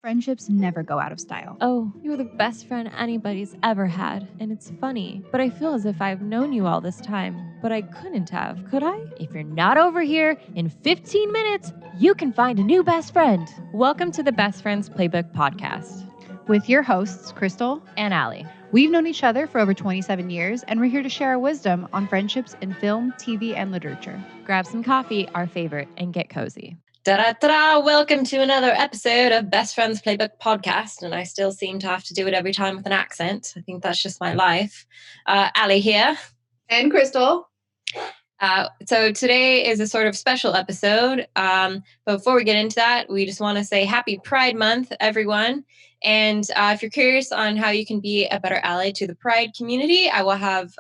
Friendships never go out of style. Oh, you're the best friend anybody's ever had, and it's funny, but I feel as if I've known you all this time, but I couldn't have, could I? If you're not over here in 15 minutes, you can find a new best friend. Welcome to the Best Friends Playbook podcast With your hosts, Crystal and Allie. We've known each other for over 27 years, and we're here to share our wisdom on friendships in film, TV, and literature. Grab some coffee, our favorite, and get cozy. Da-da-da-da! Welcome to another episode of Best Friends Playbook podcast, and I still seem to have to do it every time with an accent. I think that's just my life. Allie here. And Crystal. So today is a sort of special episode. But before we get into that, we just want to say Happy Pride Month, everyone. And if you're curious on how you can be a better ally to the Pride community, I will have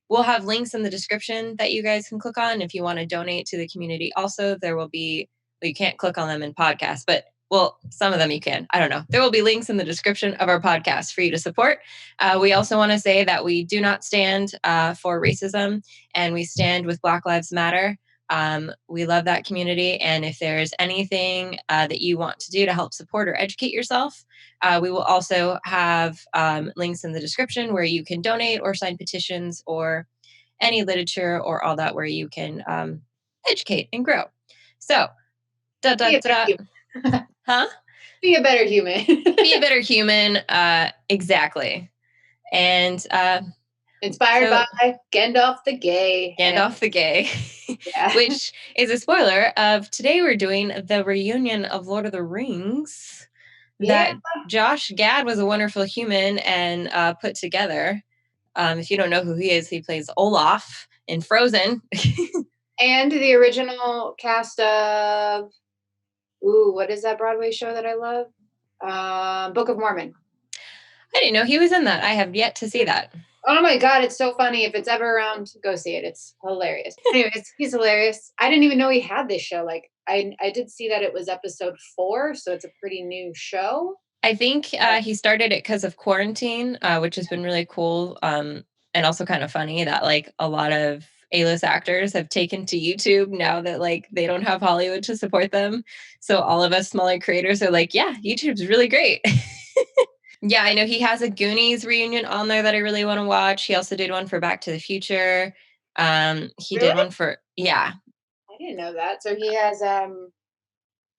we'll have links in the description that you guys can click on if you want to donate to the community. Also, there will be, well, you can't click on them in podcasts, but well, some of them you can. I don't know. There will be links in the description of our podcast for you to support. We also want to say that we do not stand for racism, and we stand with Black Lives Matter. We love that community. And if there's anything that you want to do to help support or educate yourself, we will also have links in the description where you can donate or sign petitions or any literature or all that where you can educate and grow. So, huh? Be a better human. Be a better human. Exactly. And inspired by Gandalf the Gay. Gandalf the Gay, Yeah. which is a spoiler of today we're doing the reunion of Lord of the Rings that Josh Gad was a wonderful human and put together. If you don't know who he is, he plays Olaf in Frozen. And the original cast of, what is that Broadway show that I love? Book of Mormon. I didn't know he was in that. I have yet to see that. Oh my God, it's so funny. If it's ever around, go see it. It's hilarious. Anyways, he's hilarious. I didn't even know he had this show. Like, I did see that it was episode 4, so it's a pretty new show. I think he started it because of quarantine, which has been really cool, and also kind of funny that like a lot of A-list actors have taken to YouTube now that like they don't have Hollywood to support them. So all of us smaller creators are like, yeah, YouTube's really great. Yeah, I know he has a Goonies reunion on there that I really want to watch. He also did one for Back to the Future. He did one for, yeah. I didn't know that. So he has,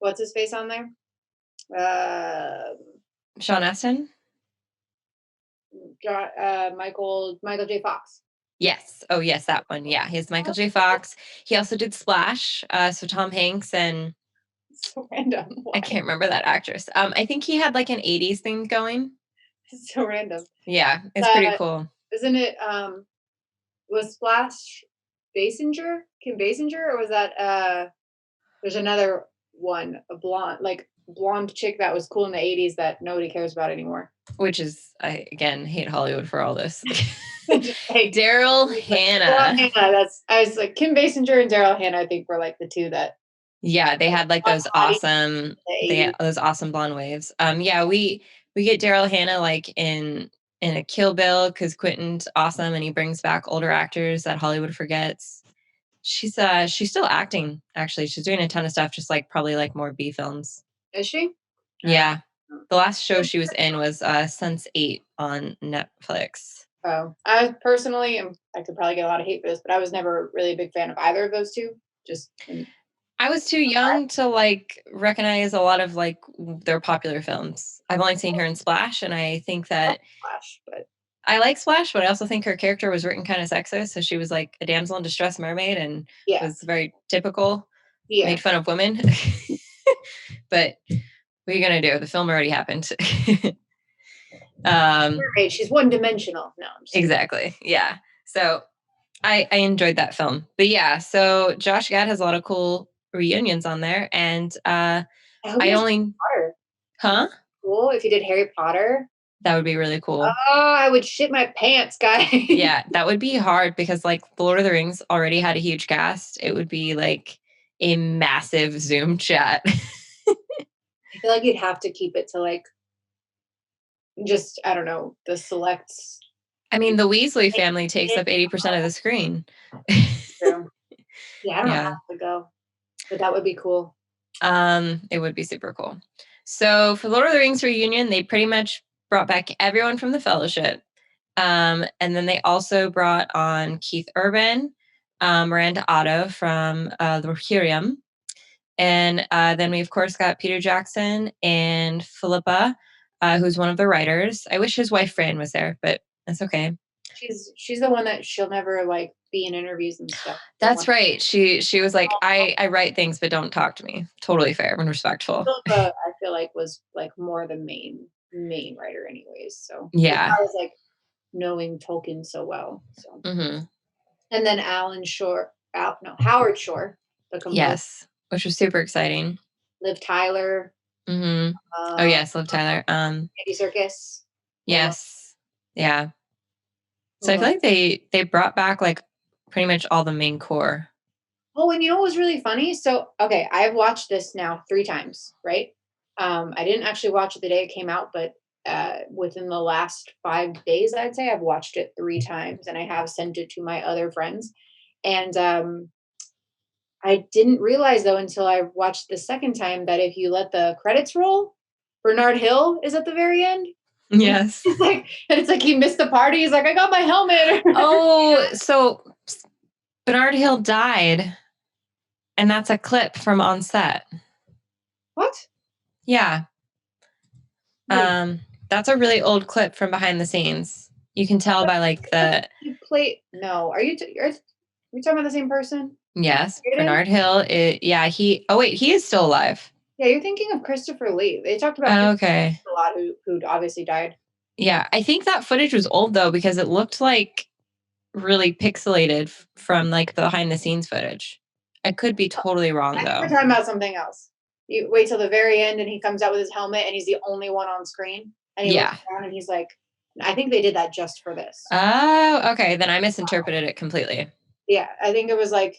what's his face on there? Sean Astin? Michael J. Fox. Yes. Oh, yes, that one. Yeah, he has Michael J. Fox. He also did Splash. So Tom Hanks and So random. Why? I can't remember that actress. I think he had like an 80s thing going. It's so random. Yeah, it's pretty cool. Isn't it, was Splash Basinger? Kim Basinger? Or was that, there's another one, a blonde chick that was cool in the 80s that nobody cares about anymore. Which is, I, again, hate Hollywood for all this. Hey, Daryl Hannah. I was like, Kim Basinger and Daryl Hannah, I think, were like the two that. Yeah, they had like those awesome, those awesome blonde waves. Yeah, we get Daryl Hannah like in a Kill Bill because Quentin's awesome and he brings back older actors that Hollywood forgets. She's still acting actually. She's doing a ton of stuff, just like probably like more B films. Is she? Yeah, the last show she was in was Sense8 on Netflix. Oh, I personally I could probably get a lot of hate for this, but I was never really a big fan of either of those two. I was too young to like recognize a lot of like their popular films. I've only seen her in Splash, and I think that I like Splash, but I also think her character was written kind of sexist. So she was like a damsel in distress mermaid, and was very typical. Yeah. Made fun of women. But what are you gonna do? The film already happened. She's one-dimensional. No, exactly. Yeah. So I enjoyed that film. But yeah, so Josh Gad has a lot of cool reunions on there, and I only cool if you did Harry Potter. That would be really cool. Oh, I would shit my pants, guys. Yeah, that would be hard because like The Lord of the Rings already had a huge cast. It would be like a massive Zoom chat. I feel like you'd have to keep it to like just, I don't know, the selects. I mean, the Weasley family takes up 80% of the screen. True. Yeah, I don't know how to go, but that would be cool. It would be super cool. So for Lord of the Rings reunion, they pretty much brought back everyone from the Fellowship. And then they also brought on Keith Urban, Miranda Otto from the Rohirrim. And then we, of course, got Peter Jackson and Philippa, who's one of the writers. I wish his wife, Fran, was there, but that's okay. She's the one that she'll never like be in interviews and stuff. That's right. She was like, I write things, but don't talk to me. Totally fair and respectful. Philippa, I feel like was like more the main writer, anyways. So yeah, I was like knowing Tolkien so well. So mm-hmm. And then Howard Shore, the composer. Yes, which was super exciting. Liv Tyler. Mm-hmm. Oh yes, Liv Tyler. Andy Serkis. Yes. Yeah. So I feel like they brought back like pretty much all the main core. Oh, and you know what was really funny? So, okay, I've watched this now 3 times, right? I didn't actually watch it the day it came out, but within the last 5 days, I'd say I've watched it 3 times, and I have sent it to my other friends. And I didn't realize though until I watched the second time that if you let the credits roll, Bernard Hill is at the very end. Yes. It's like he missed the party. He's like, I got my helmet. Oh, so Bernard Hill died, and that's a clip from on set. What? Yeah. That's a really old clip from behind the scenes. You can tell by like the. No, are we talking about the same person? Yes, Bernard Hill. He. Oh wait, he is still alive. Yeah, you're thinking of Christopher Lee. They talked about okay a lot who obviously died. Yeah, I think that footage was old though because it looked like really pixelated from like the behind the scenes footage. I could be totally wrong though. We're talking about something else. You wait till the very end and he comes out with his helmet and he's the only one on screen. And he looks down and he's like, I think they did that just for this. Oh, okay. Then I misinterpreted it completely. Yeah, I think it was like,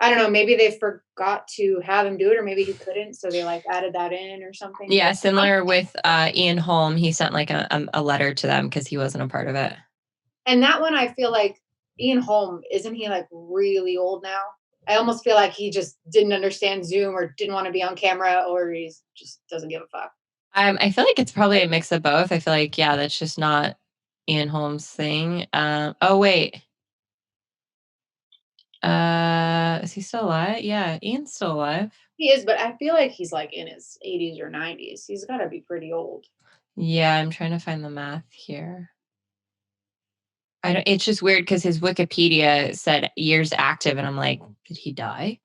I don't know, maybe they forgot to have him do it or maybe he couldn't. So they like added that in or something. Yeah, similar with Ian Holm. He sent like a letter to them because he wasn't a part of it. And that one, I feel like Ian Holm, isn't he like really old now? I almost feel like he just didn't understand Zoom or didn't want to be on camera or he just doesn't give a fuck. I feel like it's probably a mix of both. I feel like, yeah, that's just not Ian Holm's thing. Oh, wait. Is he still alive? Yeah, Ian's still alive. He is, but I feel like he's like in his 80s or 90s. He's got to be pretty old. Yeah, I'm trying to find the math here. It's just weird because his Wikipedia said years active, and I'm like, did he die?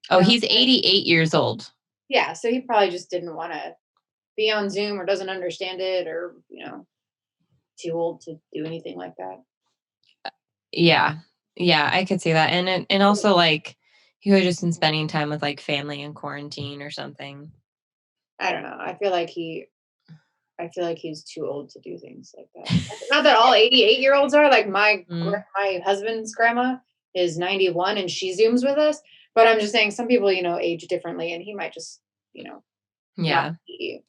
Oh, he's 88 years old. Yeah, so he probably just didn't want to be on Zoom or doesn't understand it or, too old to do anything like that. Yeah, I could see that. And also like he would have just been spending time with like family in quarantine or something. I don't know. I feel like he's too old to do things like that. Not that all 88-year-olds are. Like my husband's grandma is 91 and she Zooms with us. But I'm just saying some people, age differently and he might just, yeah. Be,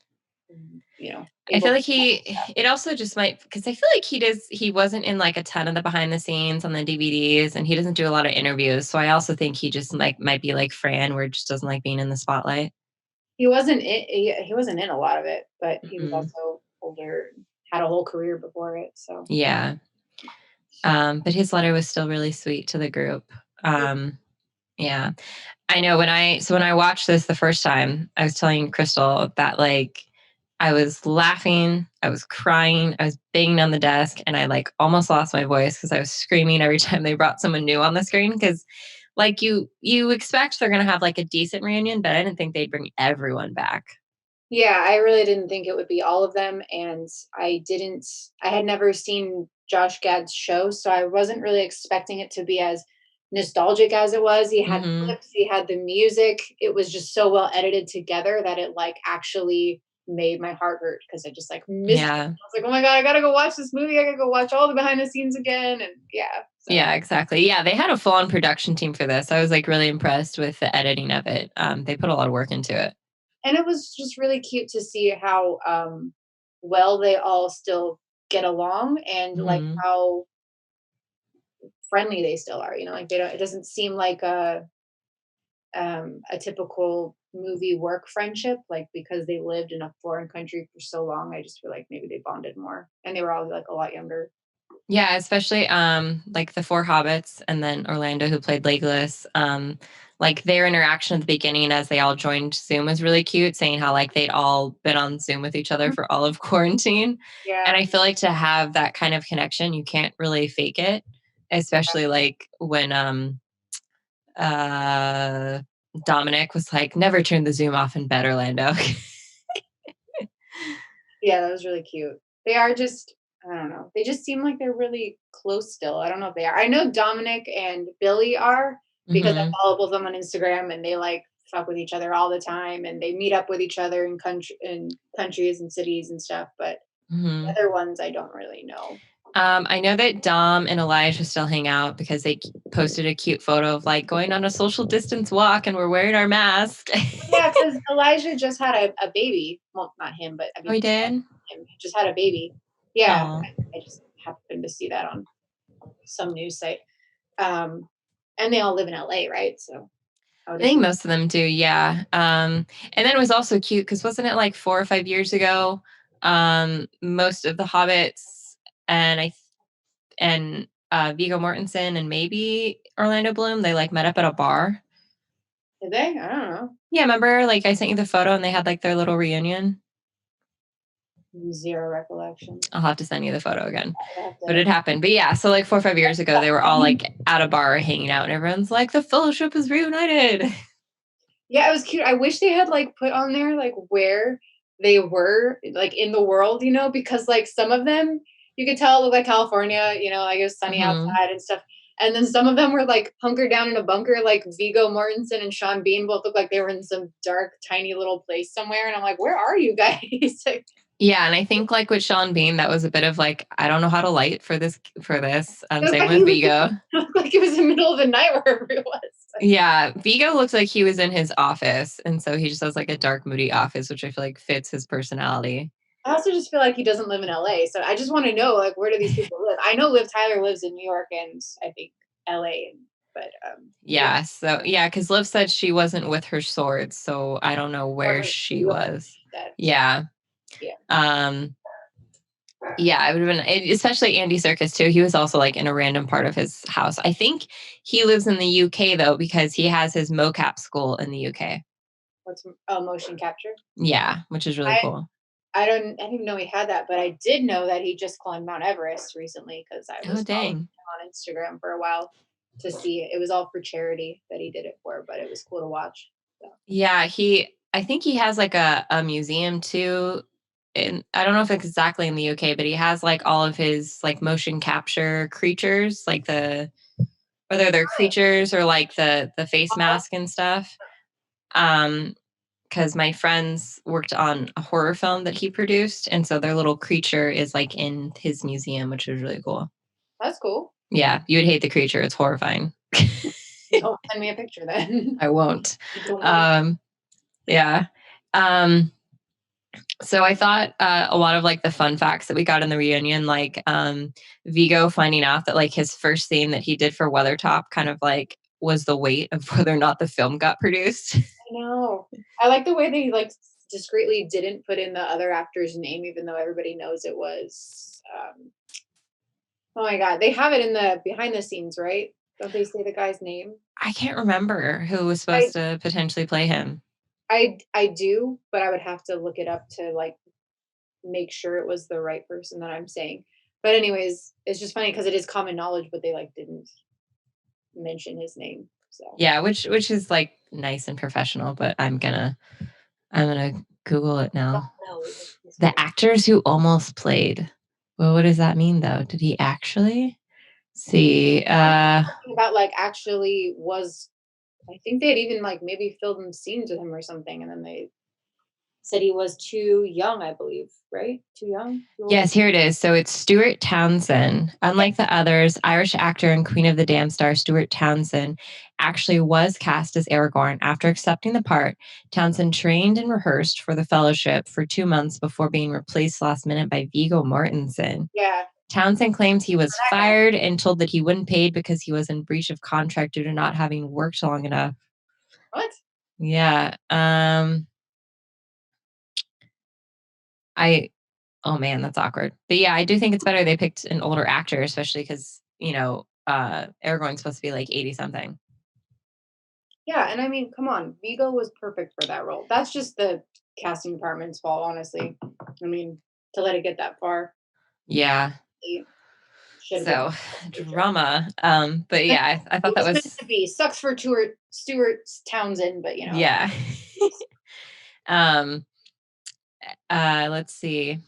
I feel like it also just might, because I feel like he wasn't in like a ton of the behind the scenes on the DVDs and he doesn't do a lot of interviews. So I also think he just like might be like Fran where he just doesn't like being in the spotlight. He wasn't in a lot of it, but he was also older, had a whole career before it. So yeah. But his letter was still really sweet to the group. Yeah. I know when I watched this the first time, I was telling Crystal that like I was laughing, I was crying, I was banging on the desk, and I like almost lost my voice because I was screaming every time they brought someone new on the screen. Because like you expect they're gonna have like a decent reunion, but I didn't think they'd bring everyone back. Yeah, I really didn't think it would be all of them, and I had never seen Josh Gad's show, so I wasn't really expecting it to be as nostalgic as it was. He had clips, he had the music. It was just so well edited together that it like actually made my heart hurt because I just like missed it. I was like, oh my God, I gotta go watch this movie. I gotta go watch all the behind the scenes again. And yeah, exactly. Yeah, they had a full-on production team for this. I was like really impressed with the editing of it. They put a lot of work into it. And it was just really cute to see how well they all still get along and like how friendly they still are. Like it doesn't seem like a typical movie work friendship, like because they lived in a foreign country for so long. I just feel like maybe they bonded more, and they were all like a lot younger. Yeah, especially like the four hobbits and then Orlando who played Legolas. Like their interaction at the beginning as they all joined Zoom was really cute, saying how like they'd all been on Zoom with each other for all of quarantine. Yeah. And I feel like to have that kind of connection, you can't really fake it, especially like when Dominic was like, never turn the Zoom off in bed, Orlando. Yeah, that was really cute. They are just, I don't know. They just seem like they're really close still. I don't know if they are. I know Dominic and Billy are because I Mhm. follow both of them on Instagram and they like fuck with each other all the time and they meet up with each other in countries and cities and stuff. But Mhm. the other ones I don't really know. I know that Dom and Elijah still hang out because they posted a cute photo of like going on a social distance walk and we're wearing our mask. Yeah, because Elijah just had a baby. Well, not him, but I Oh, he mean, did? him just had a baby. Yeah, Aw. I just happened to see that on some news site. And they all live in LA, right? So I I would think assume. most of them do, yeah. And then it was also cute because wasn't it like 4 or 5 years ago? Most of the hobbits and Viggo Mortensen and maybe Orlando Bloom, they like met up at a bar. Did they? I don't know. Yeah, remember like I sent you the photo and they had like their little reunion? Zero recollection. I'll have to send you the photo again. I have But to. it happened. But yeah, so like 4 or 5 years ago, they were all like at a bar hanging out and everyone's like, the fellowship is reunited. Yeah, it was cute. I wish they had like put on there like where they were like in the world, because like some of them you could tell look like California, like it was sunny Mhm. outside and stuff. And then some of them were like hunkered down in a bunker, like Viggo Mortensen and Sean Bean both looked like they were in some dark, tiny little place somewhere. And I'm like, where are you guys? Like, Yeah, and I think like with Sean Bean, that was a bit of like, I don't know how to light for this. it looked Same like with Vigo. it looked like it was the middle of the night wherever it was. Yeah, Vigo looks like he was in his office, and so he just has like a dark, moody office, which I feel like fits his personality. I also just feel like he doesn't live in LA. So I just want to know, like, where do these people live? I know Liv Tyler lives in New York and I think LA, but Yeah, so yeah, because Liv said she wasn't with her swords, so I don't know or where her she New York, was. that, Yeah. yeah. Yeah, it would have been, especially Andy Serkis too. He was also like in a random part of his house. I think he lives in the UK though, because he has his mocap school in the UK. What's motion capture? Yeah, which is really I cool. I didn't even know he had that, but I did know that he just climbed Mount Everest recently because I Oh, was following dang. him on Instagram for a while to see it. It was all for charity that he did it for, but it was cool to watch. So. Yeah, I think he has like a museum too. And I don't know if it's exactly in the UK, but he has like all of his like motion capture creatures, like whether they're creatures or like the face mask and stuff. Because my friends worked on a horror film that he produced, and so their little creature is like in his museum, which is really cool. That's cool. Yeah, you would hate the creature; it's horrifying. Don't send me a picture then. I won't. I don't want Yeah. So I thought a lot of like the fun facts that we got in the reunion, like Vigo finding out that like his first scene that he did for Weathertop kind of like was the weight of whether or not the film got produced. I know. I like the way they like discreetly didn't put in the other actor's name, even though everybody knows it was. Oh my god, they have it in the behind the scenes, right? Don't they say the guy's name? I can't remember who was I supposed to potentially play him. I do, but I would have to look it up to like make sure it was the right person that I'm saying. But anyways, it's just funny because it is common knowledge, but they like didn't mention his name. So Yeah, which is like nice and professional, but I'm gonna Google it now. no, The actors who almost played. Well, what does that mean though? Did he actually? See, about like actually was. I think they had even like maybe filmed scenes with him or something, and then they said he was too young, I believe, right? Too young? Too old? yes, here it is. So it's Stuart Townsend. Unlike the others, Irish actor and Queen of the Damned star Stuart Townsend actually was cast as Aragorn. After accepting the part, Townsend trained and rehearsed for the Fellowship for 2 months before being replaced last minute by Viggo Mortensen. Yeah. Townsend claims he was fired and told that he wouldn't paid because he was in breach of contract due to not having worked long enough. What? Yeah. Oh man, that's awkward. But yeah, I do think it's better they picked an older actor, especially because, Aragorn's supposed to be like 80 something. Yeah, and I mean, come on, Vigo was perfect for that role. That's just the casting department's fault, honestly. I mean, to let it get that far, Yeah. it should have been. So drama. But yeah, I thought It that was meant was, to be. Sucks for Stuart Townsend, but yeah. um, let's see.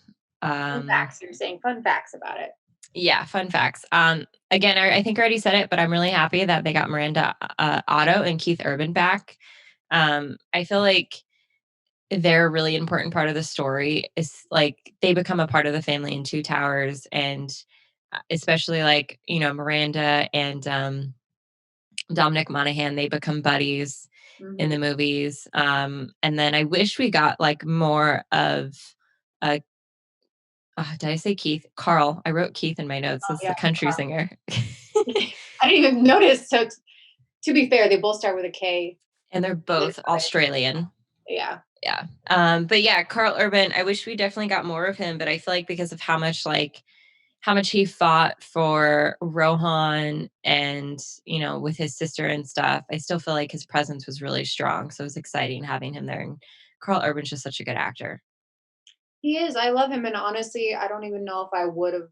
Fun facts. You're saying fun facts about it. Yeah, fun facts. Again, I think I already said it, but I'm really happy that they got Miranda Otto and Keith Urban back. I feel like they're a really important part of the story. Is like they become a part of the family in Two Towers, and especially like Miranda and Dominic Monaghan, they become buddies in the movies. And then I wish we got like more of uh, did I say Keith? Carl. I wrote Keith in my notes. That's the country Carl. singer. I didn't even notice. So to be fair, they both start with a K. And they're both Australian. Yeah. Yeah. But yeah, Carl Urban, I wish we definitely got more of him, but I feel like because of how much he fought for Rohan and, with his sister and stuff, I still feel like his presence was really strong. So it was exciting having him there. And Carl Urban's just such a good actor. He is. I love him. And honestly, I don't even know if I would have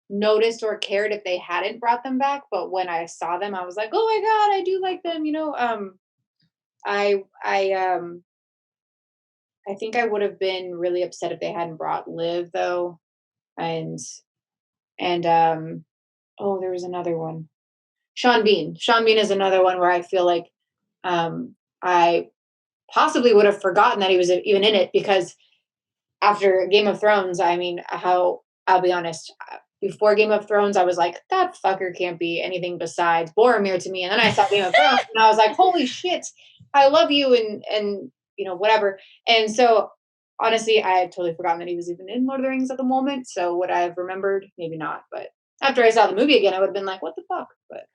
noticed or cared if they hadn't brought them back. But when I saw them, I was like, oh my God, I do like them. I think I would have been really upset if they hadn't brought Liv though. And oh, there was another one. Sean Bean. Sean Bean is another one where I feel like I possibly would have forgotten that he was even in it because after Game of Thrones, I mean, I'll be honest, before Game of Thrones, I was like, that fucker can't be anything besides Boromir to me. And then I saw Game of Thrones and I was like, holy shit, I love you and whatever. And so honestly, I had totally forgotten that he was even in Lord of the Rings at the moment. So would I have remembered? Maybe not. But after I saw the movie again, I would have been like, what the fuck? But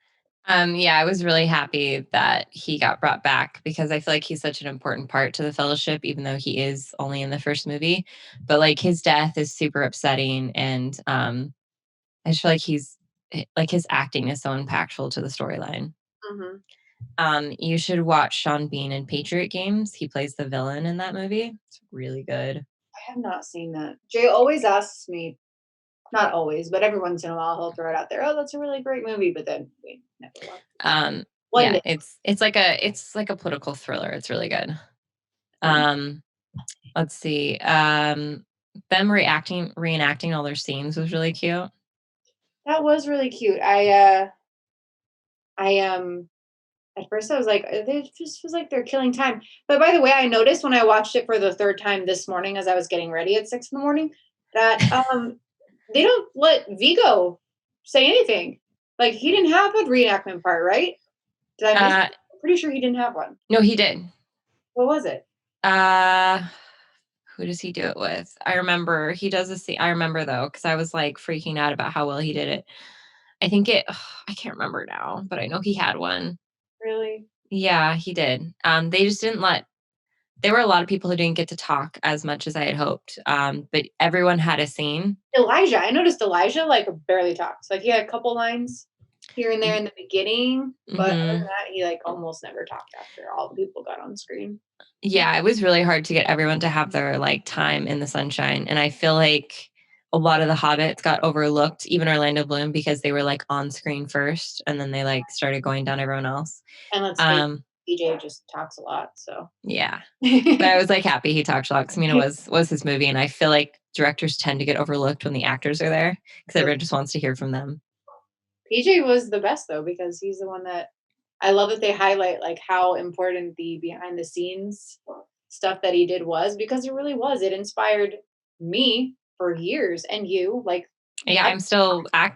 Yeah, I was really happy that he got brought back because I feel like he's such an important part to the Fellowship, even though he is only in the first movie. But like his death is super upsetting, and I just feel like his acting is so impactful to the storyline. You should watch Sean Bean in Patriot Games. He plays the villain in that movie. It's really good. I have not seen that. Jay always asks me, not always, but every once in a while he'll throw it out there. Oh, that's a really great movie, but then we never watch. Yeah, day. it's like a political thriller. It's really good. Let's see. Them reenacting all their scenes was really cute. That was really cute. At first I was like, it just feels like they're killing time. But by the way, I noticed when I watched it for the third time this morning as I was getting ready at 6 a.m. that they don't let Vigo say anything. Like he didn't have a reenactment part, right? Did I miss it? I'm pretty sure he didn't have one. No, he did. What was it? Who does he do it with? I remember he does a scene. I remember though, because I was like freaking out about how well he did it. I think I can't remember now, but I know he had one. Really? Yeah, he did. They just didn't there were a lot of people who didn't get to talk as much as I had hoped. But everyone had a scene. Elijah, I noticed Elijah like barely talks. Like he had a couple lines here and there in the beginning, but other than that, he like almost never talked after all the people got on screen. Yeah, it was really hard to get everyone to have their like time in the sunshine. And I feel like a lot of the hobbits got overlooked, even Orlando Bloom, because they were like on screen first and then they like started going down everyone else. And let's face PJ just talks a lot, so yeah. But I was like happy he talked a lot because it was his movie, and I feel like directors tend to get overlooked when the actors are there because everyone just wants to hear from them. PJ was the best though because he's the one that I love that they highlight like how important the behind the scenes stuff that he did was because it really was. It inspired me for years and you like. Yeah, I'm still I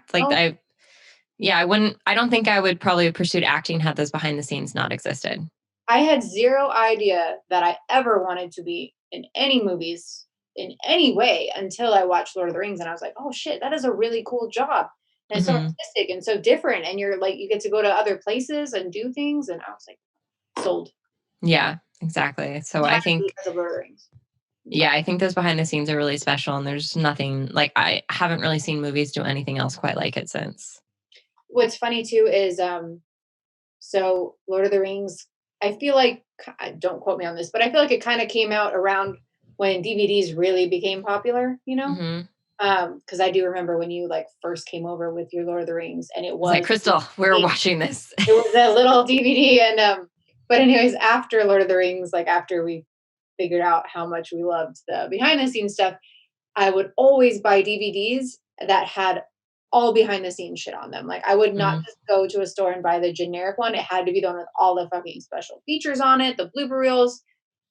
don't think I would probably have pursued acting had those behind the scenes not existed. I had zero idea that I ever wanted to be in any movies in any way until I watched Lord of the Rings and I was like, oh shit, that is a really cool job. And it's so artistic and so different. And you're like, you get to go to other places and do things. And I was like, sold. Yeah, exactly. So I think, because of Lord of the Rings. yeah, I think those behind the scenes are really special, and there's nothing like, I haven't really seen movies do anything else quite like it since. What's funny too is so Lord of the Rings, I feel like, don't quote me on this, but I feel like it kind of came out around when DVDs really became popular, Hmm. because I do remember when you like first came over with your Lord of the Rings, and it It's like, was Crystal, we're watching this. it was a little DVD, and but anyways, after Lord of the Rings, like after we figured out how much we loved the behind the scenes stuff, I would always buy DVDs that had all behind the scenes shit on them. Like I would not Mhm. just go to a store and buy the generic one. It had to be the one with all the fucking special features on it, the blooper reels.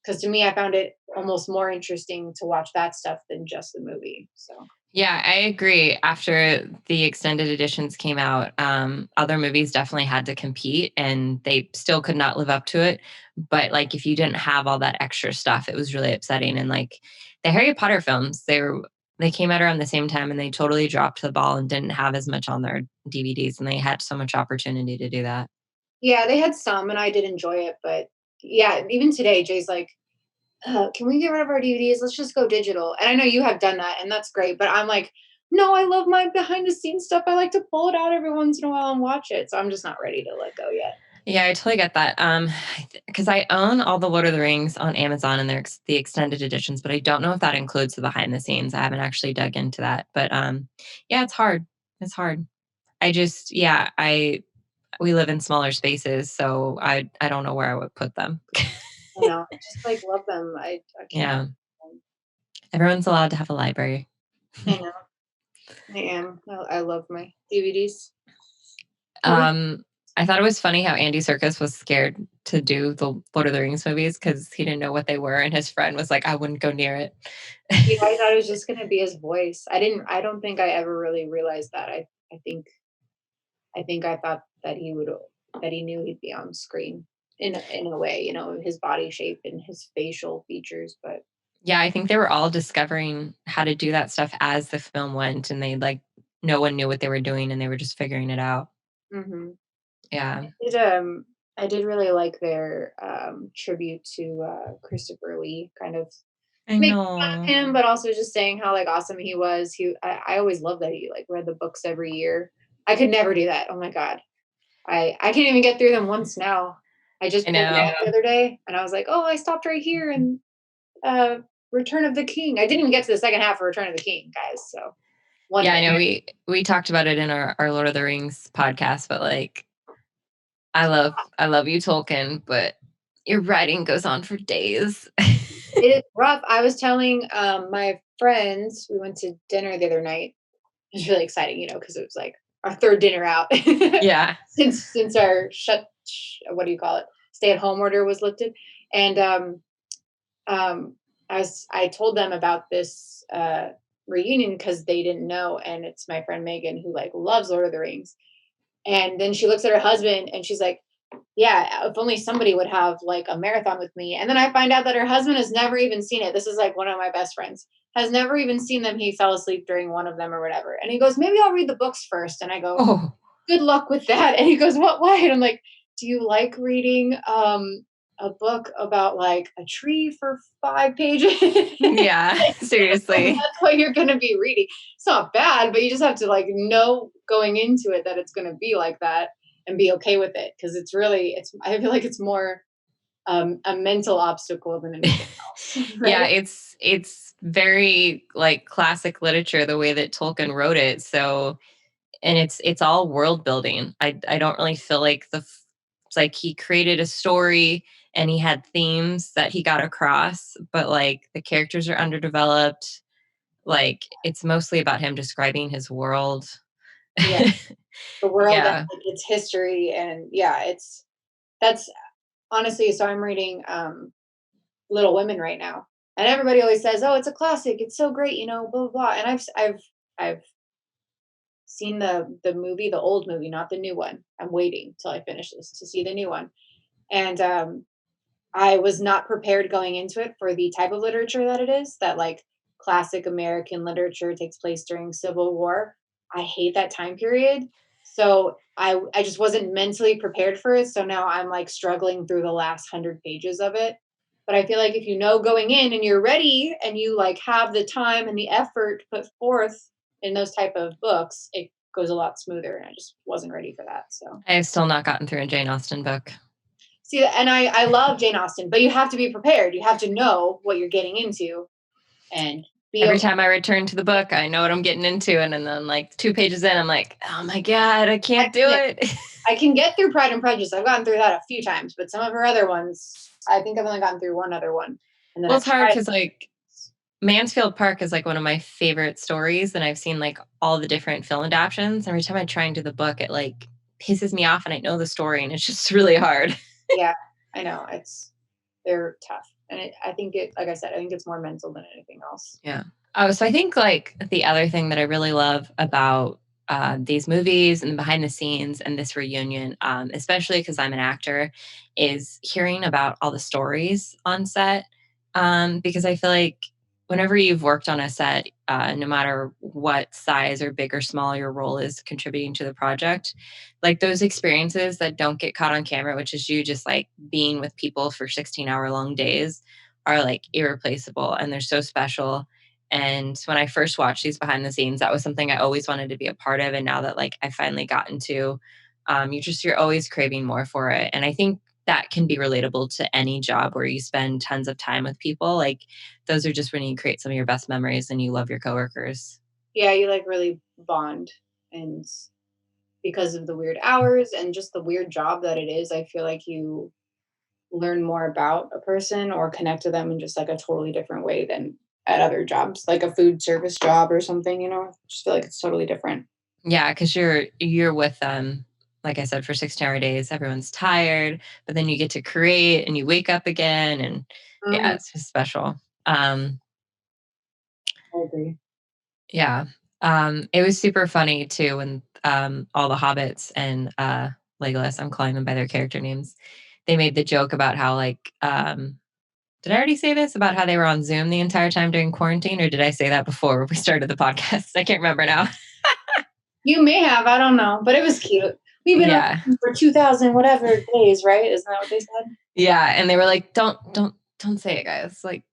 Because to me, I found it almost more interesting to watch that stuff than just the movie. So Yeah, I agree. After the extended editions came out, other movies definitely had to compete, and they still could not live up to it. But like, if you didn't have all that extra stuff, it was really upsetting. And like the Harry Potter films, they came out around the same time, and they totally dropped the ball and didn't have as much on their DVDs, and they had so much opportunity to do that. yeah, they had some, and I did enjoy it. But yeah, even today, Jay's like, can we get rid of our DVDs? Let's just go digital. And I know you have done that, and that's great. But I'm like, no, I love my behind the scenes stuff. I like to pull it out every once in a while and watch it. So I'm just not ready to let go yet. Yeah, I totally get that. Because I own all the Lord of the Rings on Amazon, and they're the extended editions, but I don't know if that includes the behind the scenes. I haven't actually dug into that. But yeah, it's hard. It's hard. I just, yeah, we live in smaller spaces, so I don't know where I would put them. I know. I just like love them. I can't. Yeah, everyone's allowed to have a library. I know. I am. I love my DVDs. I thought it was funny how Andy Serkis was scared to do the Lord of the Rings movies because he didn't know what they were, and his friend was like, "I wouldn't go near it." Yeah, I thought it was just gonna be his voice. I don't think I ever really realized that. I think I thought that he knew he'd be on screen in a way, his body shape and his facial features, but Yeah, I think they were all discovering how to do that stuff as the film went, and they like no one knew what they were doing, and they were just figuring it out. mhm. Yeah, I did really like their tribute to Christopher Lee, kind of I making fun of know. him, but also just saying how like awesome he was. I always loved that he like read the books every year. I could never do that. Oh my god, I can't even get through them once now. I just I pulled it know. out the other day, and I was like, oh, I stopped right here in uh, Return of the King. I didn't even get to the second half of Return of the King, guys. So one Yeah, I day, know. We talked about it in our Lord of the Rings podcast, but like I love you, Tolkien, but your writing goes on for days. it is rough. I was telling my friends, we went to dinner the other night. It was really exciting, because it was like our third dinner out Yeah. since our what do you call it, stay at home order was lifted, and as I told them about this reunion because they didn't know, and it's my friend Megan who like loves Lord of the Rings, and then she looks at her husband and she's like, yeah, if only somebody would have like a marathon with me. And then I find out that her husband has never even seen it. This is like one of my best friends, has never even seen them. He fell asleep during one of them or whatever. And he goes, maybe I'll read the books first. And I go, Oh, good luck with that. And he goes, what, why? And I'm like, do you like reading a book about like a tree for 5 pages? yeah. Seriously. That's what you're going to be reading. It's not bad, but you just have to like know going into it that it's going to be like that and be okay with it. Cause I feel like it's more a mental obstacle than anything else. Yeah, Right? it's very like classic literature the way that Tolkien wrote it. So, and it's all world building. I don't really feel like it's like he created a story and he had themes that he got across, but like the characters are underdeveloped. Like it's mostly about him describing his world. Yeah. The world and Yeah. like, its history. And yeah, that's honestly, so I'm reading Little Women right now. And everybody always says, "Oh, it's a classic. It's so great, blah blah blah." And I've seen the movie, the old movie, not the new one. I'm waiting till I finish this to see the new one. And I was not prepared going into it for the type of literature that it is, that like classic American literature takes place during Civil War. I hate that time period. So I just wasn't mentally prepared for it. So now I'm like struggling through the last 100 pages of it. But I feel like if you know going in and you're ready and you like have the time and the effort put forth in those type of books, it goes a lot smoother. And I just wasn't ready for that. So I have still not gotten through a Jane Austen book. see, and I love Jane Austen, but you have to be prepared. You have to know what you're getting into, and every time I return to the book, I know what I'm getting into, and then like 2 pages in, I'm like, oh my god, I can't do it. I can get through Pride and Prejudice. I've gotten through that a few times, but some of her other ones, I think I've only gotten through one other one. And then well, it's hard because like Mansfield Park is like one of my favorite stories, and I've seen like all the different film adaptations. Every time I try and do the book, it like pisses me off, and I know the story, and it's just really hard. Yeah, I know they're tough, and I think like I said, I think it's more mental than anything else. Yeah. Oh, so I think like the other thing that I really love about these movies and behind the scenes and this reunion, especially because I'm an actor, is hearing about all the stories on set. Because I feel like whenever you've worked on a set, no matter what size or big or small your role is contributing to the project, like those experiences that don't get caught on camera, which is you just like being with people for 16-hour-long days, are like irreplaceable, and they're so special. And when I first watched these behind the scenes, that was something I always wanted to be a part of. And now that like I finally gotten to, you're always craving more for it. And I think that can be relatable to any job where you spend tons of time with people. Like those are just when you create some of your best memories and you love your coworkers. Yeah, you like really bond, and because of the weird hours and just the weird job that it is, I feel like you learn more about a person or connect to them in just like a totally different way than at other jobs, like a food service job or something, you know. I just feel like it's totally different. Yeah, because you're with them, like I said, for 16-hour days. Everyone's tired, but then you get to create and you wake up again, and yeah, it's just special. I agree. Yeah. It was super funny too when all the hobbits and Legolas, I'm calling them by their character names, they made the joke about how like did I already say this about how they were on Zoom the entire time during quarantine, or did I say that before we started the podcast? I can't remember now. You may have, I don't know, but it was cute. We've been on for 2,000 whatever days, right? Isn't that what they said? Yeah, and they were like, don't say it, guys. Like,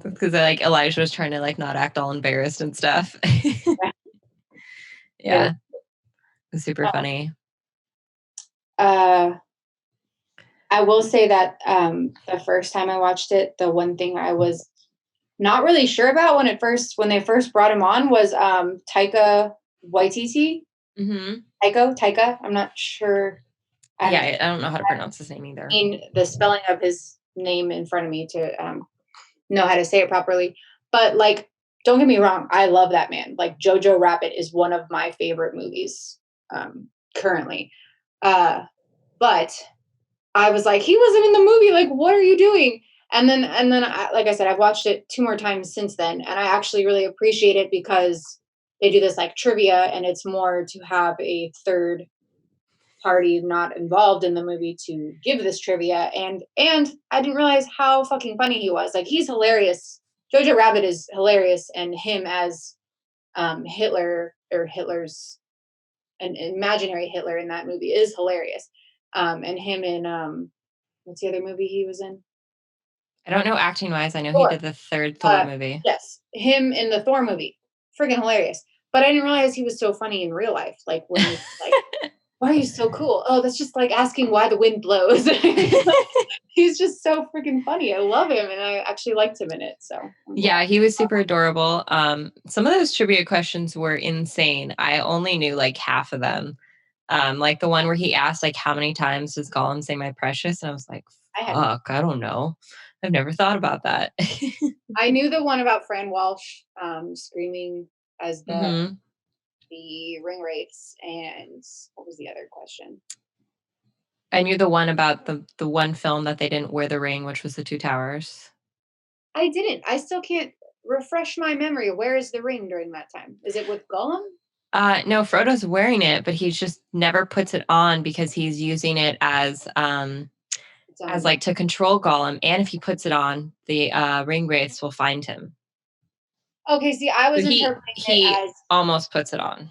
because like Elijah was trying to like not act all embarrassed and stuff. Yeah, it was super funny. I will say that the first time I watched it, the one thing I was not really sure about when they first brought him on was Taika Waititi. Mm-hmm. Taika. I'm not sure. I don't know how to pronounce his name either. The spelling of his name in front of me to know how to say it properly. But like, don't get me wrong, I love that man. Like Jojo Rabbit is one of my favorite movies currently. But I was like, he wasn't in the movie. Like, what are you doing? And then, like I said, I've watched it 2 more times since then, and I actually really appreciate it because they do this like trivia, and it's more to have a third party not involved in the movie to give this trivia. And I didn't realize how fucking funny he was. Like, he's hilarious. Jojo Rabbit is hilarious, and him as Hitler, or Hitler's an imaginary Hitler in that movie, is hilarious. And him in what's the other movie he was in? I don't know acting wise. I know Thor. he did the third Thor movie. Yes, him in the Thor movie, friggin' hilarious. But I didn't realize he was so funny in real life. Like when he's like, "Why are you so cool?" Oh, that's just like asking why the wind blows. He's just so freaking funny. I love him, and I actually liked him in it. So yeah, he was super adorable. Some of those trivia questions were insane. I only knew like half of them. Like the one where he asked like how many times does Gollum say "my precious," and I was like, "Fuck, I don't know. I've never thought about that." I knew the one about Fran Walsh screaming as the ring wraiths, and what was the other question? I knew the one about the one film that they didn't wear the ring, which was the Two Towers. I didn't. I still can't refresh my memory. Where is the ring during that time? Is it with Gollum? No, Frodo's wearing it, but he just never puts it on because he's using it as like to control Gollum. And if he puts it on, the ring wraiths will find him. Okay, see, I was interpreting he it as almost puts it on.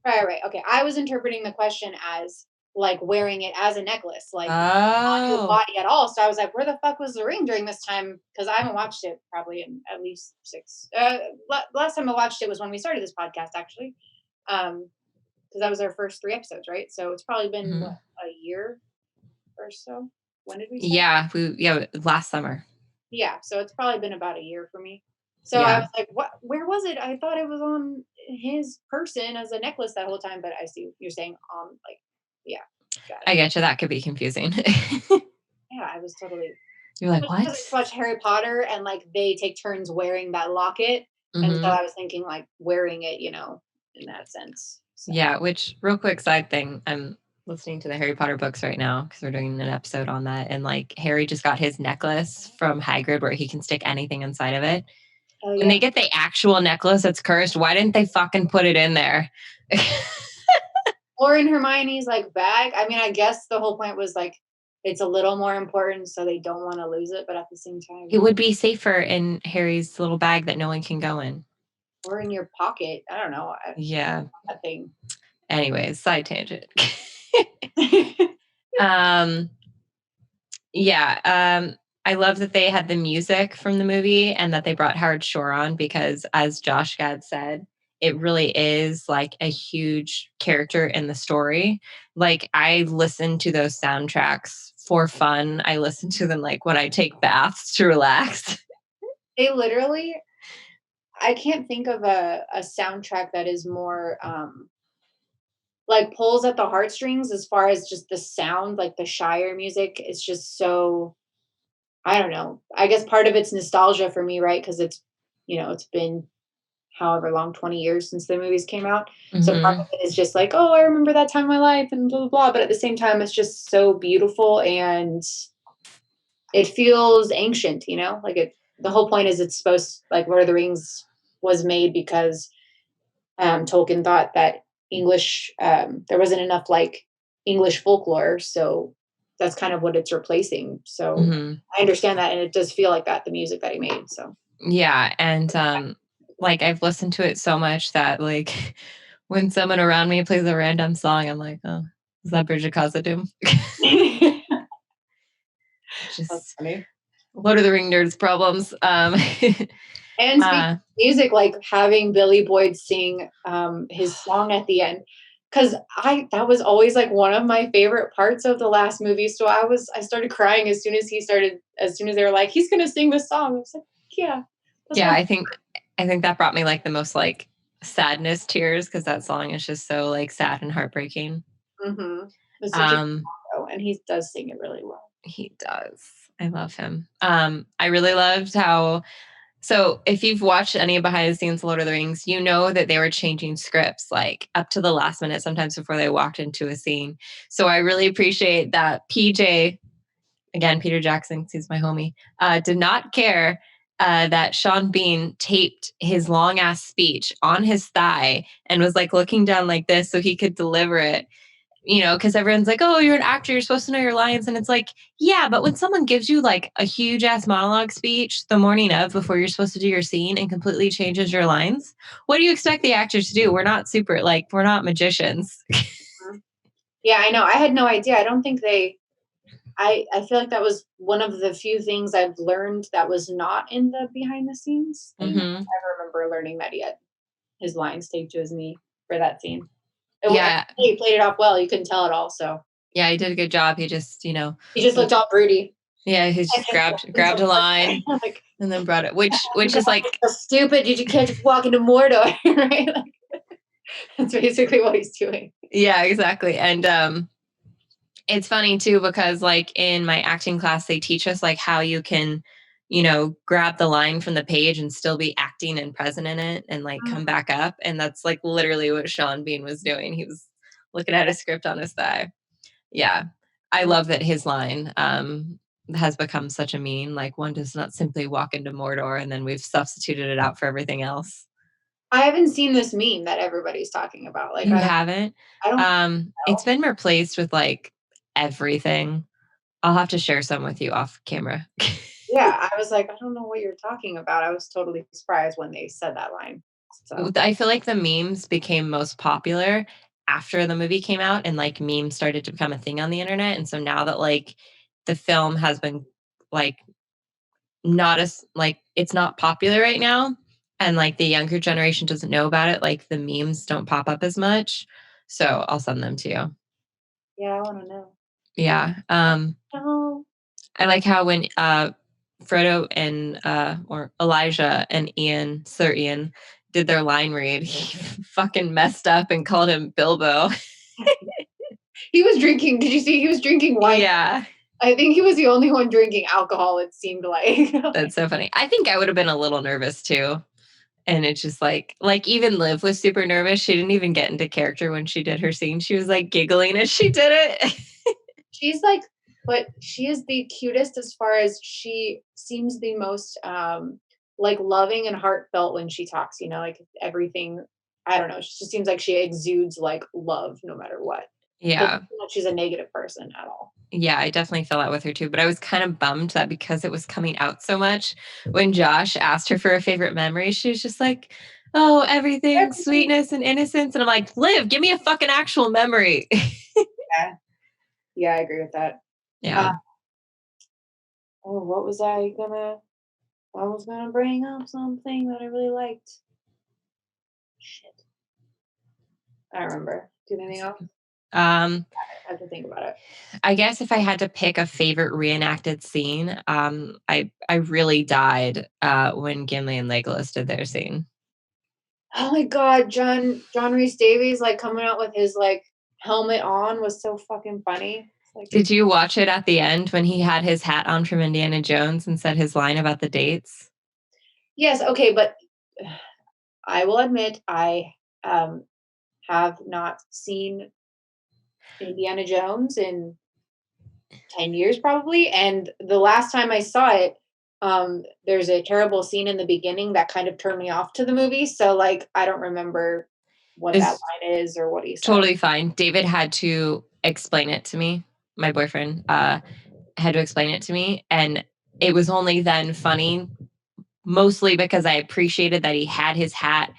Right. Okay. I was interpreting the question as like wearing it as a necklace, like on your Oh. body at all. So I was like, where the fuck was the ring during this time? Because I haven't watched it probably in at least 6. Last time I watched it was when we started this podcast, actually. Because that was our first 3 episodes, right? So it's probably been what, a year or so. When did we start? Yeah, last summer. Yeah, so it's probably been about a year for me. So I Yeah. was like, what? Where was it? I thought it was on his person as a necklace that whole time, but I see you're saying like, yeah, got it. I get you. That could be confusing. Yeah, I was totally. You're like, Especially 'cause I what? just watched Harry Potter and like they take turns wearing that locket, and so I was thinking like wearing it, in that sense. So. Yeah, which real quick side thing, I'm listening to the Harry Potter books right now because we're doing an episode on that. And like Harry just got his necklace from Hagrid where he can stick anything inside of it. Oh, When yeah. they get the actual necklace that's cursed, why didn't they fucking put it in there? Or in Hermione's like bag. I mean, I guess the whole point was like it's a little more important, so they don't want to lose it, but at the same time, It would be safer in Harry's little bag that no one can go in. or in your pocket. I don't know. Yeah. That thing. Anyways, side tangent. Yeah. I love that they had the music from the movie and that they brought Howard Shore on because, as Josh Gad said, it really is like a huge character in the story. Like, I listen to those soundtracks for fun. I listen to them like when I take baths to relax. They literally, I can't think of a soundtrack that is more like pulls at the heartstrings as far as just the sound, like the Shire music. It's just so, I don't know. I guess part of it's nostalgia for me, right? Because it's been however long, 20 years since the movies came out. So part of it is just like, oh, I remember that time in my life and blah, blah, blah. But at the same time, it's just so beautiful and it feels ancient, like the whole point is it's supposed, like Lord of the Rings was made because Tolkien thought that English, there wasn't enough like English folklore. So that's kind of what it's replacing. So I understand that. And it does feel like that, the music that he made. So yeah. And like I've listened to it so much that like when someone around me plays a random song, I'm like, oh, is that Bridget Khazad-dûm? Just that's funny. Lord of the Ring nerds problems. And speaking of music, like having Billy Boyd sing his song at the end, because that was always like one of my favorite parts of the last movie. So I started crying as soon as they were like, he's gonna sing this song. I was like, yeah. Yeah, I think that brought me like the most like sadness tears because that song is just so like sad and heartbreaking. It's such a good song, and he does sing it really well. He does. I love him. I really loved how. So if you've watched any behind the scenes Lord of the Rings, you know that they were changing scripts like up to the last minute, sometimes before they walked into a scene. So I really appreciate that PJ, again, Peter Jackson, he's my homie, did not care that Sean Bean taped his long ass speech on his thigh and was like looking down like this so he could deliver it. Because everyone's like, oh, you're an actor, you're supposed to know your lines. And it's like, yeah, but when someone gives you like a huge ass monologue speech the morning of before you're supposed to do your scene and completely changes your lines, what do you expect the actors to do? We're not we're not magicians. Yeah, I know. I had no idea. I don't think I feel like that was one of the few things I've learned that was not in the behind the scenes. I remember learning that he had his lines taped to his knee for that scene. Yeah. He played it off well. You couldn't tell at all. So yeah, he did a good job. He just, he just looked all broody. Yeah, he just grabbed a line and then brought it, which is like so stupid. You can't just walk into Mordor, right? Like, that's basically what he's doing. Yeah, exactly. And it's funny too because like in my acting class, they teach us like how you can, grab the line from the page and still be acting and present in it and like come back up. And that's like literally what Sean Bean was doing. He was looking at a script on his thigh. Yeah, I love that his line has become such a meme. Like one does not simply walk into Mordor, and then we've substituted it out for everything else. I haven't seen this meme that everybody's talking about. Like you haven't? I don't. It's been replaced with like everything. I'll have to share some with you off camera. Yeah, I was like, I don't know what you're talking about. I was totally surprised when they said that line. So I feel like the memes became most popular after the movie came out, and like memes started to become a thing on the internet. And so now that like the film has been like not as like it's not popular right now, and like the younger generation doesn't know about it, like the memes don't pop up as much. So I'll send them to you. yeah, I want to know. Yeah. Oh, I like how when Frodo and or Elijah and Sir Ian did their line read, he fucking messed up and called him Bilbo. he was drinking. Did you see? He was drinking wine. Yeah, I think he was the only one drinking alcohol. It seemed like. that's so funny. I think I would have been a little nervous too. And it's just like even Liv was super nervous. She didn't even get into character when she did her scene. She was like giggling as she did it. She's like, but she is the cutest as far as she seems the most like loving and heartfelt when she talks, you know, like everything. I don't know. She just seems like she exudes like love no matter what. Yeah. Doesn't seem like she's a negative person at all. Yeah, I definitely felt that with her too. But I was kind of bummed that because it was coming out so much, when Josh asked her for a favorite memory, she was just like, oh, everything, sweetness and innocence. And I'm like, Liv, give me a fucking actual memory. Yeah. Yeah, I agree with that. Yeah. Oh, what was I gonna? I was gonna bring up something that I really liked. Shit. I don't remember. Do you have anything else? I have to think about it. I guess if I had to pick a favorite reenacted scene, I really died when Gimli and Legolas did their scene. Oh my god, John Rhys Davies like coming out with his like helmet on was so fucking funny. Like, did you watch it at the end when he had his hat on from Indiana Jones and said his line about the dates? Yes, okay, but I will admit I have not seen Indiana Jones in 10 years probably, and the last time I saw it, there's a terrible scene in the beginning that kind of turned me off to the movie, so like I don't remember what that line is or what he said. Totally fine. David had to explain it to me. My boyfriend had to explain it to me, and it was only then funny, mostly because I appreciated that he had his hat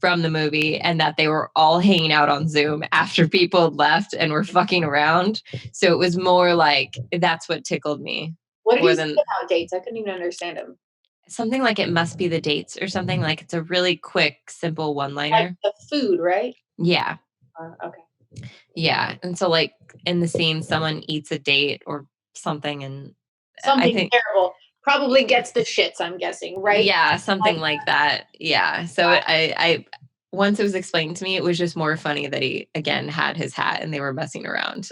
from the movie and that they were all hanging out on Zoom after people had left and were fucking around. So it was more like that's what tickled me. What did he say about dates? I couldn't even understand him. Something like it must be the dates or something. Like it's a really quick, simple one-liner. Like the food, right? Yeah. Okay. Yeah. And so like in the scene, someone eats a date or something, and Something I think terrible. Probably gets the shits, I'm guessing, right? Yeah, something like that. Yeah. So I once it was explained to me, it was just more funny that he again had his hat and they were messing around.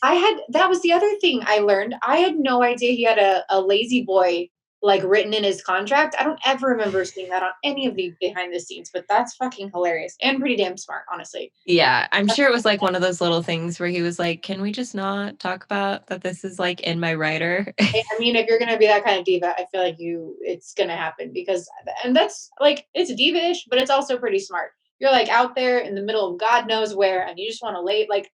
That was the other thing I learned. I had no idea he had a lazy boy like written in his contract. I don't ever remember seeing that on any of the behind the scenes, but that's fucking hilarious and pretty damn smart, honestly. Yeah, I'm sure it was like one of those little things where he was like, "Can we just not talk about that this is like in my writer?" I mean, if you're gonna be that kind of diva, I feel like it's gonna happen and that's like it's diva-ish, but it's also pretty smart. You're like out there in the middle of God knows where, and you just want to lay like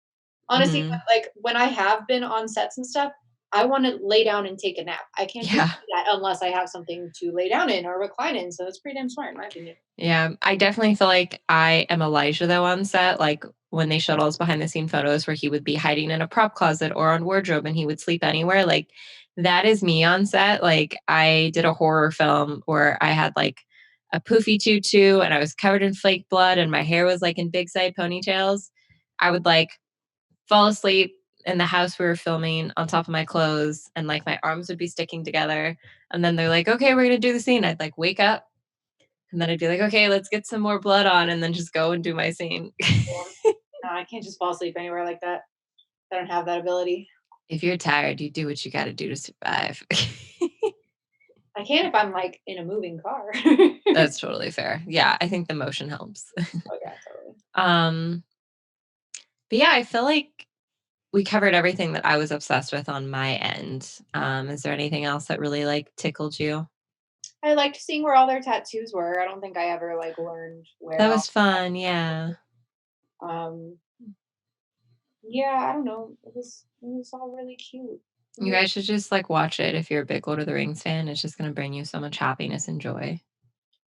honestly, like when I have been on sets and stuff, I want to lay down and take a nap. I can't do that unless I have something to lay down in or recline in. So it's pretty damn smart in my opinion. Yeah, I definitely feel like I am Elijah though on set. Like when they showed all those behind the scene photos where he would be hiding in a prop closet or on wardrobe and he would sleep anywhere. Like that is me on set. Like I did a horror film where I had like a poofy tutu and I was covered in flake blood and my hair was like in big side ponytails. I would like fall asleep in the house we were filming on top of my clothes and like my arms would be sticking together. And then they're like, okay, we're going to do the scene. I'd like wake up and then I'd be like, okay, let's get some more blood on and then just go and do my scene. No, I can't just fall asleep anywhere like that. I don't have that ability. If you're tired, you do what you got to do to survive. I can if I'm like in a moving car. That's totally fair. Yeah, I think the motion helps. Oh yeah, totally. But yeah, I feel like we covered everything that I was obsessed with on my end. Is there anything else that really like tickled you? I liked seeing where all their tattoos were. I don't think I ever like learned where. That was fun. Yeah. Yeah, I don't know. It was all really cute. You guys should just like watch it if you're a big Lord of the Rings fan. It's just going to bring you so much happiness and joy.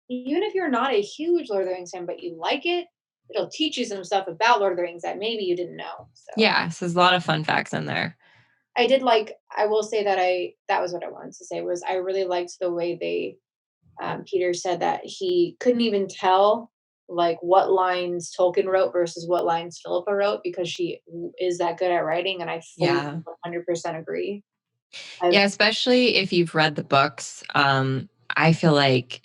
even if you're not a huge Lord of the Rings fan, but you like it, it'll teach you some stuff about Lord of the Rings that maybe you didn't know. So Yeah, so there's a lot of fun facts in there. I will say that that was what I wanted to say was I really liked the way Peter said that he couldn't even tell like what lines Tolkien wrote versus what lines Philippa wrote because she is that good at writing, and I fully Yeah. 100% agree. Yeah, especially if you've read the books. I feel like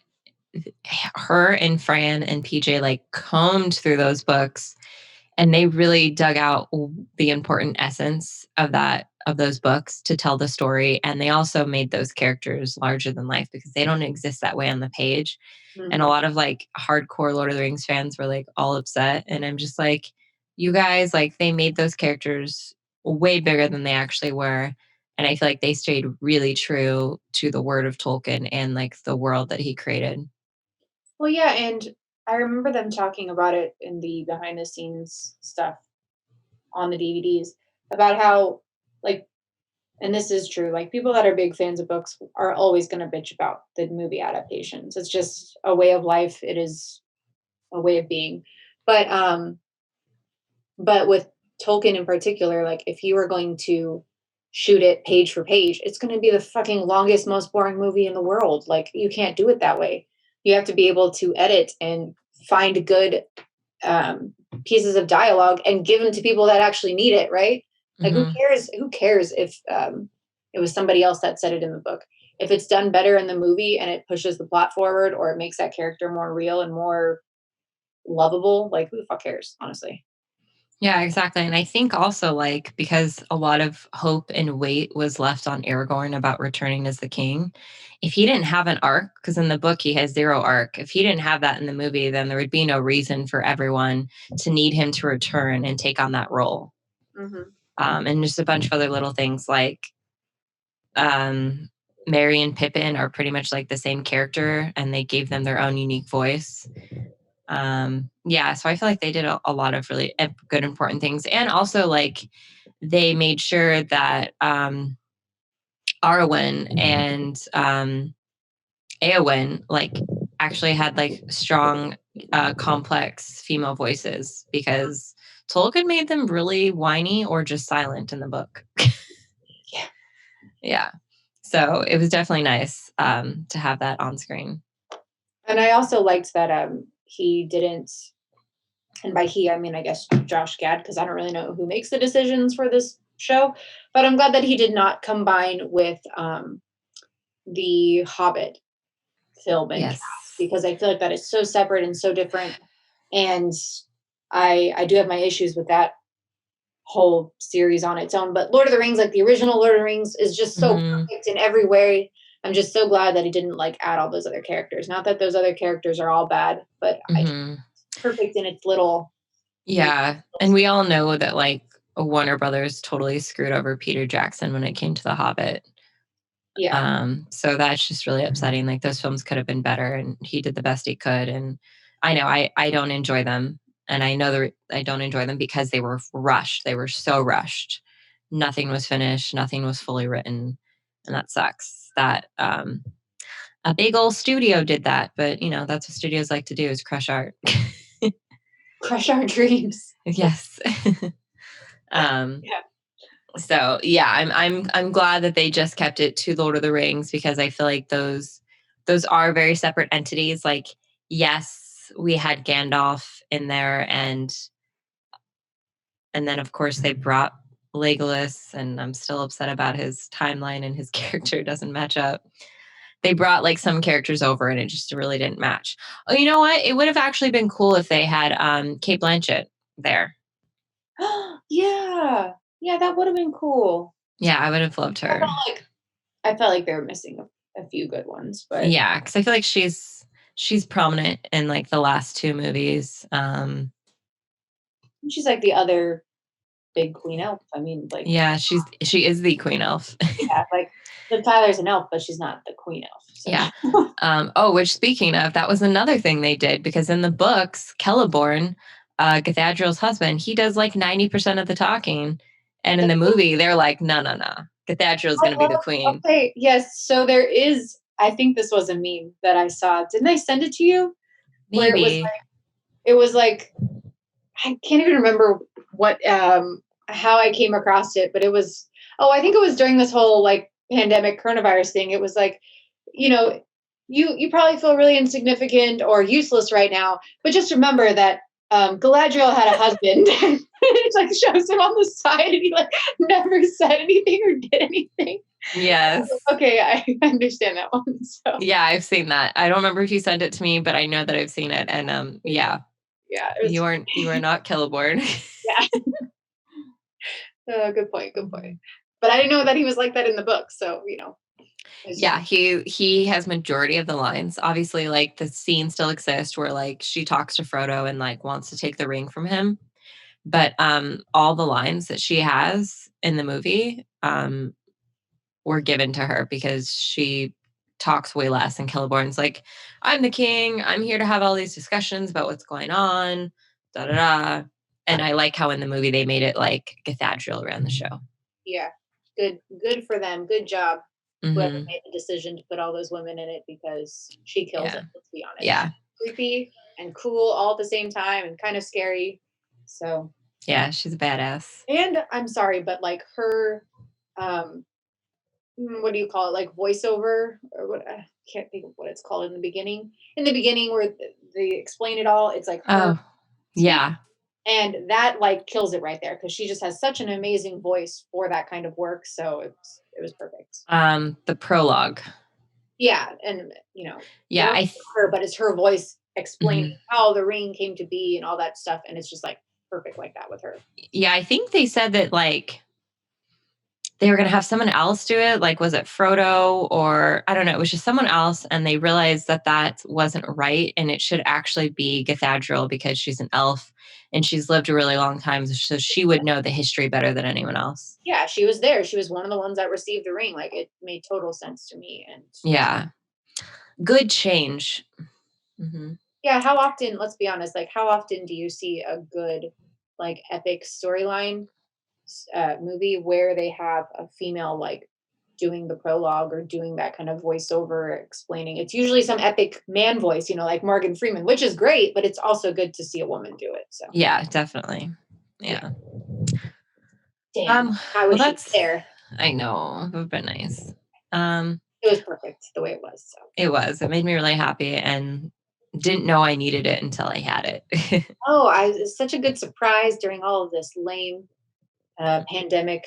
her and Fran and PJ like combed through those books, and they really dug out the important essence of those books to tell the story. And they also made those characters larger than life because they don't exist that way on the page. And a lot of like hardcore Lord of the Rings fans were like all upset. And I'm just like, you guys, like they made those characters way bigger than they actually were. And I feel like they stayed really true to the word of Tolkien and like the world that he created. Well, yeah, and I remember them talking about it in the behind the scenes stuff on the DVDs about how, like, and this is true, like, people that are big fans of books are always going to bitch about the movie adaptations. It's just a way of life, it is a way of being. But with Tolkien in particular, like, if you were going to shoot it page for page, it's going to be the fucking longest, most boring movie in the world. Like, you can't do it that way. You have to be able to edit and find good pieces of dialogue and give them to people that actually need it, right? Like, who cares if it was somebody else that said it in the book? If it's done better in the movie and it pushes the plot forward or it makes that character more real and more lovable, like, who the fuck cares, honestly? Yeah, exactly. And I think also like because a lot of hope and weight was left on Aragorn about returning as the king, if he didn't have an arc, because in the book he has zero arc, if he didn't have that in the movie, then there would be no reason for everyone to need him to return and take on that role. And just a bunch of other little things like Merry and Pippin are pretty much like the same character and they gave them their own unique voice. Yeah, so I feel like they did a lot of really good important things, and also like they made sure that Arwen and Eowyn like actually had like strong complex female voices because Tolkien made them really whiny or just silent in the book. Yeah, so it was definitely nice to have that on screen. And I also liked that he didn't, and by he I mean I guess Josh Gad, because I don't really know who makes the decisions for this show, but I'm glad that he did not combine with the Hobbit film and cast, because I feel like that is so separate and so different, and I do have my issues with that whole series on its own. But Lord of the Rings, like the original Lord of the Rings, is just so perfect in every way. I'm just so glad that he didn't like add all those other characters. Not that those other characters are all bad, but it's perfect in its little. Yeah, and we all know that like Warner Brothers totally screwed over Peter Jackson when it came to The Hobbit. Yeah. So that's just really upsetting. Like those films could have been better, and he did the best he could. And I know I don't enjoy them, and I know I don't enjoy them because they were rushed. They were so rushed. Nothing was finished. Nothing was fully written, and that sucks. That a big old studio did that, but you know that's what studios like to do is crush art. Crush our dreams. Yes. Yeah. So yeah, I'm glad that they just kept it to Lord of the Rings because I feel like those are very separate entities. Like, yes, we had Gandalf in there, and then of course they brought Legolas, and I'm still upset about his timeline and his character doesn't match up. They brought like some characters over and it just really didn't match. Oh, you know what? It would have actually been cool if they had Cate Blanchett there. Yeah. Yeah, that would have been cool. Yeah, I would have loved her. I felt like they were missing a few good ones, but yeah, because I feel like she's prominent in like the last two movies. she's like the other big queen elf. I mean, like, Yeah, she is the queen elf. yeah, like Liv Tyler's an elf, but she's not the queen elf. So. Yeah. Which speaking of, that was another thing they did because in the books, Celeborn, Galadriel's husband, he does like 90% of the talking, and in the movie, they're like, no, Galadriel's going to be the queen. Okay, yes. So there is I think this was a meme that I saw. Didn't I send it to you? Where Maybe. it was like I can't even remember what how I came across it, but it was I think it was during this whole like pandemic coronavirus thing. It was like, you know, you probably feel really insignificant or useless right now, but just remember that Galadriel had a husband. It like shows him on the side and he like never said anything or did anything. Yes. Okay, I understand that one. So Yeah, I've seen that. I don't remember if you sent it to me, but I know that I've seen it. And yeah, yeah, you are not Celeborn. yeah. Good point. Good point. But I didn't know that he was like that in the book. So Yeah, he has majority of the lines. Obviously, like the scene still exists where like she talks to Frodo and like wants to take the ring from him. But all the lines that she has in the movie were given to her because she talks way less than Celeborn's like, I'm the king, I'm here to have all these discussions about what's going on, da da da. And I like how in the movie they made it like Galadriel ran the show. Yeah, good for them. Good job. Whoever Mm-hmm. made the decision to put all those women in it because she kills it. Let's be honest. Yeah. Creepy and cool all at the same time and kind of scary. So Yeah, she's a badass. and I'm sorry, but like her, what do you call it? Like voiceover or what? I can't think of what it's called in the beginning. In the beginning, where they explain it all, it's like her. Oh, yeah. And that like kills it right there because she just has such an amazing voice for that kind of work. So it was perfect. The prologue. Yeah, and Yeah, her, but it's her voice explaining how the ring came to be and all that stuff, and it's just like perfect like that with her. Yeah, I think they said that like they were going to have someone else do it. Like, was it Frodo or I don't know. It was just someone else. And they realized that that wasn't right. And it should actually be Galadriel because she's an elf and she's lived a really long time. So she would know the history better than anyone else. Yeah, she was there. She was one of the ones that received the ring. Like, it made total sense to me. And yeah, good change. Mm-hmm. Yeah, how often, let's be honest, like, how often do you see a good, like, epic storyline movie where they have a female like doing the prologue or doing that kind of voiceover explaining? It's usually some epic man voice, like Morgan Freeman, which is great, but it's also good to see a woman do it. So yeah, definitely. Yeah. Damn, I wish it was there. I know, it would have been nice. It was perfect the way it was. So. It was. It made me really happy and didn't know I needed it until I had it. It was such a good surprise during all of this lame pandemic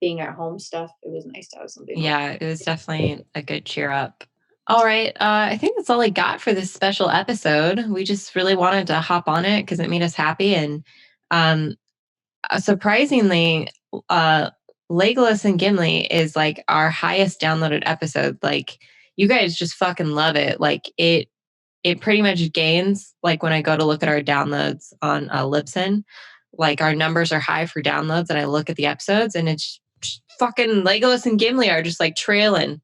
being at home stuff. It was nice to have something. Yeah, it was definitely a good cheer up. All right. I think that's all I got for this special episode. We just really wanted to hop on it because it made us happy. And surprisingly, Legolas and Gimli is like our highest downloaded episode. Like you guys just fucking love it. Like it pretty much gains like when I go to look at our downloads on Libsyn, like our numbers are high for downloads and I look at the episodes and it's fucking Legolas and Gimli are just like trailing.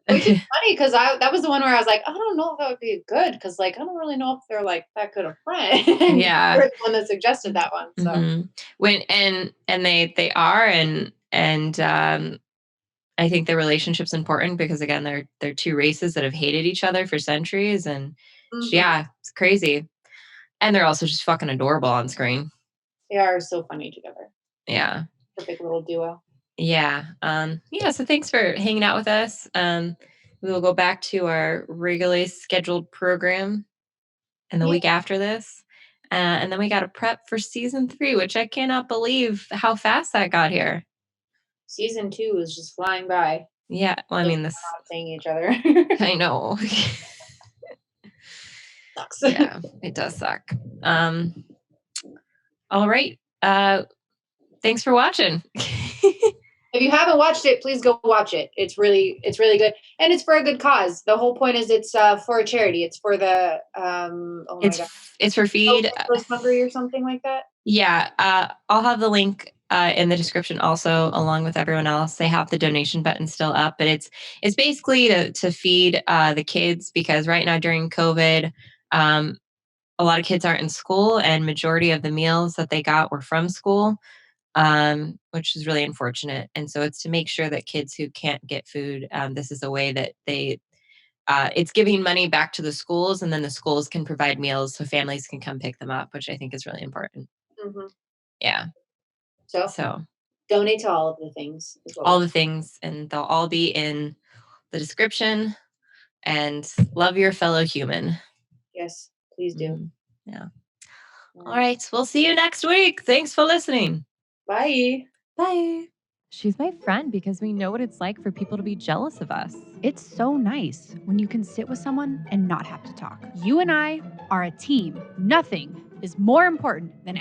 Which is funny because that was the one where I was like, I don't know if that would be good because like I don't really know if they're like that good a friend. Yeah, you're the one that suggested that one. So when and they are and I think the relationship's important because again they're two races that have hated each other for centuries and yeah, it's crazy. And they're also just fucking adorable on screen. They are so funny together. Yeah. Perfect little duo. Yeah. So thanks for hanging out with us. We will go back to our regularly scheduled program in the week after this. And then we got to prep for season 3, which I cannot believe how fast that got here. Season 2 is just flying by. Yeah. Well, I mean, this saying each other. I know. Sucks. Yeah, it does suck. All right. Thanks for watching. If you haven't watched it, please go watch it. It's really good, and it's for a good cause. The whole point is it's for a charity. It's for the it's for Feed Those Hungry or something like that. Yeah, I'll have the link in the description also, along with everyone else. They have the donation button still up, but it's basically to feed the kids because right now during COVID, a lot of kids aren't in school, and majority of the meals that they got were from school. Which is really unfortunate. And so it's to make sure that kids who can't get food, this is a way that they it's giving money back to the schools, and then the schools can provide meals so families can come pick them up, which I think is really important. Mhm. Yeah. So So donate to all of the things. Is what all we- the things, and they'll all be in the description. And love your fellow human. Yes, please do. Mhm. Yeah. All right. We'll see you next week. Thanks for listening. Bye. Bye. She's my friend because we know what it's like for people to be jealous of us. It's so nice when you can sit with someone and not have to talk. You and I are a team. Nothing is more important than